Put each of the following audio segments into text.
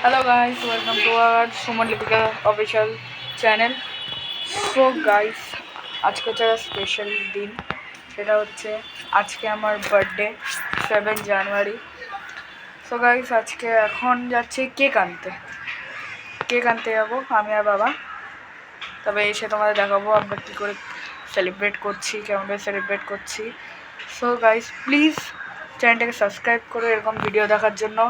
Hello guys, welcome to our Suman Lipika official channel. So guys, আজকে একটা special দিন, সেটা হচ্ছে আজকে আমার বার্থডে 7 জানুয়ারি। সো গাইস, আজকে এখন যাচ্ছি কেক আনতে যাবো আমি আর বাবা। তবে এসে তোমাদের দেখাবো আমরা কী করে সেলিব্রেট করছি, কেমনভাবে সেলিব্রেট করছি। সো গাইস, প্লিজ চ্যানেলটাকে সাবস্ক্রাইব করো এরকম ভিডিও দেখার জন্য।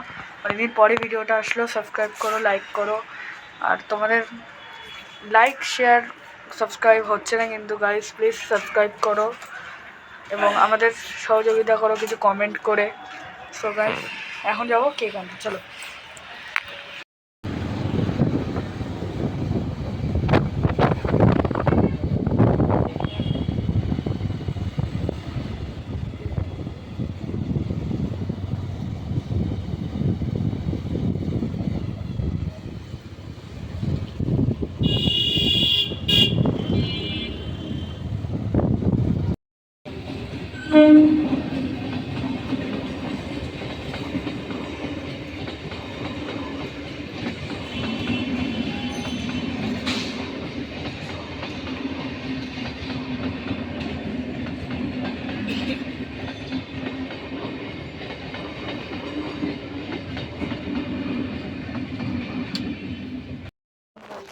অনেকদিন পরে ভিডিওটা আসলো, সাবস্ক্রাইব করো, লাইক করো। আর তোমাদের লাইক শেয়ার সাবস্ক্রাইব হচ্ছে না, কিন্তু গাইস প্লিজ সাবস্ক্রাইব করো এবং আমাদের সহযোগিতা করো কিছু কমেন্ট করে। সো গাইস, এখন যাবো কেক আনতে, চলো।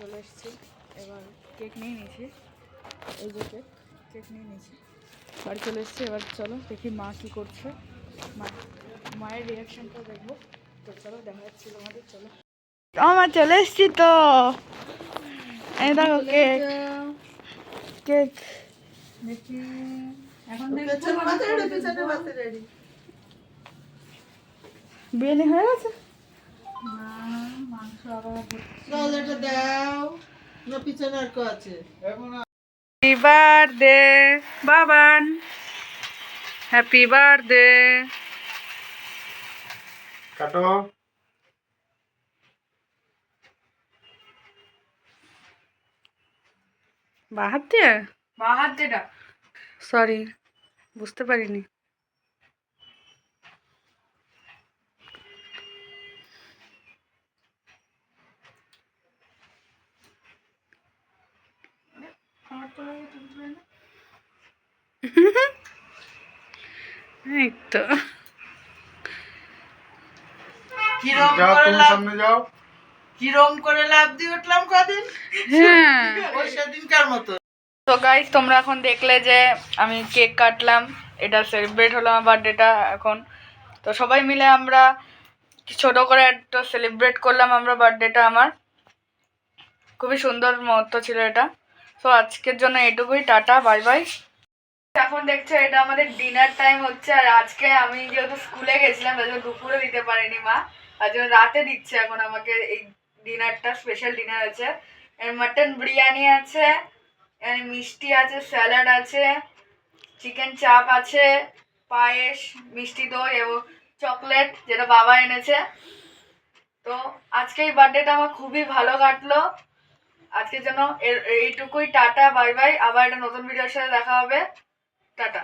চলে এসেছি, এবার কেক নিয়ে নিয়েছি, এই যে কেক নিয়ে নিয়েছি, বাড়ি চলে এসেছি। এবার চলো দেখি মা কী করছে, মায়ের রিয়াকশানটা দেখবো। তো চলো দেখা যাচ্ছে তোমাদের, চলো। আমার চলে এসেছি তো, এই দেখো কেক কেক দেখি এখন বিরিয়ানি হয়ে গেছে না, মাংস আবার দাও না, পিছনে আর কেউ আছে। Happy birthday Baban, happy birthday. কাটো। বাঁ হাত দিয়ে সরি, বুঝতে পারিনি। এই তো কিরম করে লাভ দিয়ে উঠলাম কদিন, সেদিনকার মতো। তো গাইস, তোমরা এখন দেখলে যে আমি কেক কাটলাম, এটা সেলিব্রেট হলো আমার বার্থডেটা এখন। তো সবাই মিলে আমরা ছোট করে একটা সেলিব্রেট করলাম আমরা বার্থডেটা আমার। খুবই সুন্দর মুহূর্ত ছিল এটা। তো আজকের জন্য এটুকুই, টাটা, বাই বাই। এখন দেখছো এটা আমাদের ডিনার টাইম হচ্ছে। আর আজকে আমি যেহেতু স্কুলে গেছিলাম তার জন্য দুপুরে দিতে পারিনি মা, তার জন্য রাতে দিচ্ছে এখন আমাকে এই ডিনারটা। স্পেশাল ডিনার আছে, মাটন বিরিয়ানি আছে, মিষ্টি আছে, স্যালাড আছে, চিকেন চাপ আছে, পায়েস, মিষ্টি দই এবং চকলেট যেটা বাবা এনেছে। তো আজকে এই বার্থডেটা আমার খুবই ভালো কাটলো। আজকের জন্য এইটুকুই, টাটা, বাই বাই। আবার একটা নতুন ভিডিওর সাথে দেখা হবে, টাটা।